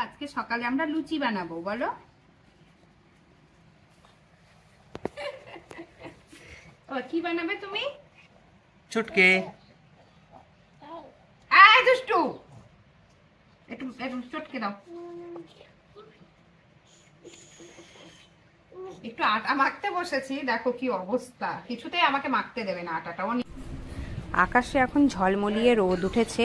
আজকে সকালে আমরা লুচি বানাবো, বলো। ও কি বানাবে তুমি? চুটকে। এই দুষ্টু, একটু একটু চটকে দাও। একটু আটা মাখতে বসেছি, দেখো কি অবস্থা, কিছুতেই আমাকে মাখতে দেবে না আটাটাও। আকাশে এখন ঝলমলিয়ে রোদ উঠেছে,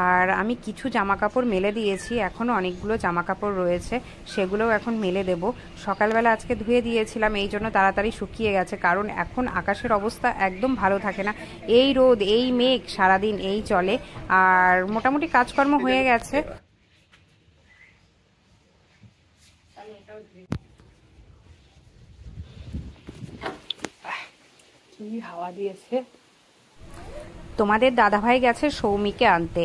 আর আমি কিছু জামা কাপড় মেলে দিয়েছি, এখনো অনেকগুলো জামা কাপড় রয়েছে, সেগুলোও এখন মেলে দেব। সকালবেলা আজকে ধুয়ে দিয়েছিলাম, এই জন্য তাড়াতাড়ি শুকিয়ে গেছে, কারণ এখন আকাশের অবস্থা একদম ভালো থাকে না। এই রোদ, এই মেঘ সারাদিন এই চলে, আর মোটামুটি কাজকর্ম হয়ে গেছে। কি হাওয়া দিয়েছে। তোমাদের দাদাভাই গেছে সৌমিকে আনতে,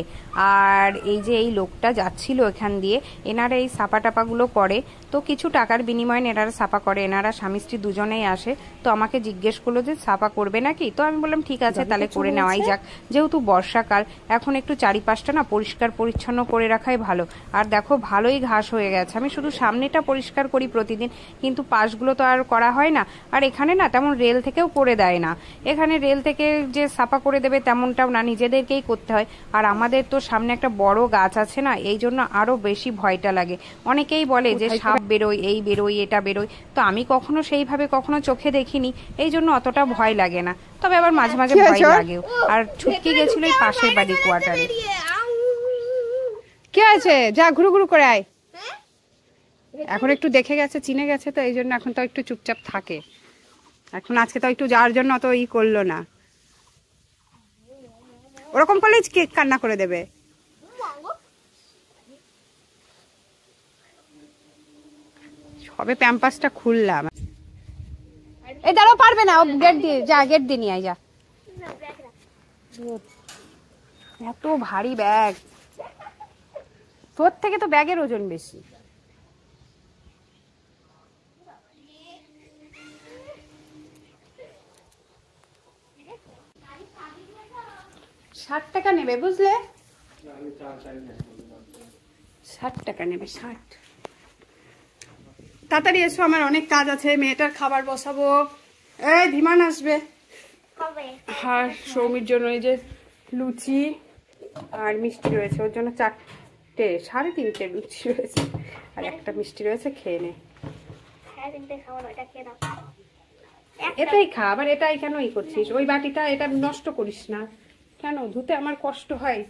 আর এই যে এই লোকটা যাচ্ছিল এখান দিয়ে, এনারা এই সাপা টাপাগুলো করে, তো কিছু টাকার বিনিময়ে এনারা সাপা করে। এনারা স্বামী স্ত্রী দুজনেই আসে, তো আমাকে জিজ্ঞেস করলো যে সাপা করবে নাকি, তো আমি বললাম ঠিক আছে তাহলে করে নেওয়াই যাক, যেহেতু বর্ষাকাল এখন একটু চারিপাশটা না পরিষ্কার পরিচ্ছন্ন করে রাখাই ভালো। আর দেখো ভালোই ঘাস হয়ে গেছে, আমি শুধু সামনেটা পরিষ্কার করি প্রতিদিন, কিন্তু পাশগুলো তো আর করা হয় না। আর এখানে না তেমন রেল থেকেও করে দেয় না, এখানে রেল থেকে যে সাপা করে দেবে তেমনটাও না, নিজেদেরকেই করতে হয়। আর আমাদের তো সামনে একটা বড় গাছ আছে না, এই জন্য আরো বেশি ভয়টা লাগে। অনেকেই বলে যে সাপ বেরোয়, এই বেরোয়, এটা বেরোয়, তো আমি কখনো সেইভাবে কখনো চোখে দেখিনি, এই জন্য অতটা ভয় লাগে না, তবে আবার মাঝে মাঝে ভয় লাগেও। আর ছুটকি গেছিল এই পাশের বাড়ি কোয়ার্টারে। কি আছে, যা ঘুরু ঘুরু করে আয়। এখন একটু দেখে গেছে, চিনে গেছে, তো এই জন্য এখন তো একটু চুপচাপ থাকে। এখন আজকে তো একটু যাওয়ার জন্য অত ই করলো না, ওরকম করলেই কেক কান্না করে দেবে। সবে প্যাম্পাসটা খুললাম। এই দাঁড়াও, পারবে না, ও গেট দিয়ে যা, গেট দিয়ে নিয়ে আয় যা। এত ভারী ব্যাগ, তোর থেকে তো ব্যাগের ওজন বেশি। ৳60 নেবে, বুঝলে? 60 নেবে, 60। তাড়াতাড়ি এসো, আমার অনেক কাজ আছে, মেয়েটার খাবার বসাবো। এই ধীমান আসবে। আর সৌমির জন্য এই যে লুচি আর মিষ্টি রয়েছে, ওর জন্য 4টে 3.5টে লুচি রয়েছে, আর একটা মিষ্টি রয়েছে, খেয়ে নে। এটাই খা, আবার এটাই কেন ই করছিস? ওই বাটিটা, এটা নষ্ট করিস না কেন, ধুতে আমার কষ্ট হয়।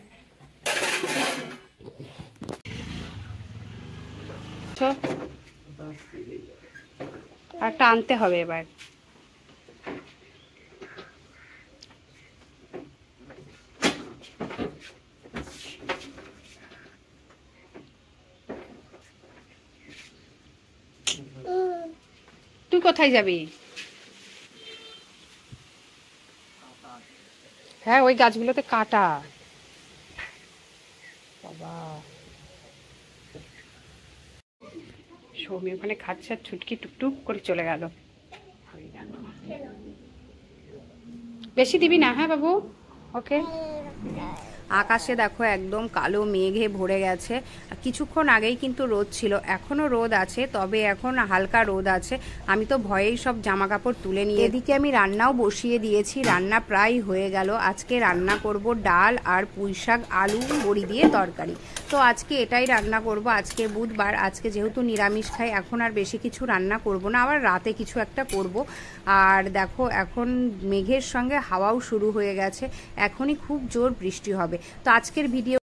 একটা আনতে হবে এবার। তুই কোথায় যাবি? হ্যাঁ, ওই গাছগুলোতে কাটা। বাবা, সৌমি ওখানে খাচ্ছে, আর ছুটকি টুকটুক করে চলে গেল। বেশি দিবি না, হ্যাঁ বাবু, ওকে। আকাশে দেখো একদম কালো মেঘে ভরে গেছে, কিছুক্ষণ আগেই কিন্তু রোদ ছিল, এখনো রোদ আছে, তবে এখন হালকা রোদ আছে। আমি তো ভয়েই সব জামা কাপড় তুলে নিয়ে, এদিকে আমি রান্নাও বসিয়ে দিয়েছি, রান্না প্রায় হয়ে গেল। আজকে রান্না করব ডাল আর পুঁইশাক আলু বড়ি দিয়ে তরকারি, তো আজকে এটাই রান্না করব। আজকে বুধবার, আজকে যেহেতু নিরামিষ খাই, এখন আর বেশি কিছু রান্না করব না, আবার রাতে কিছু একটা করব। আর দেখো এখন মেঘের সঙ্গে হাওয়াও শুরু হয়ে গেছে, এখনই খুব জোর বৃষ্টি হবে। তো আজকের ভিডিও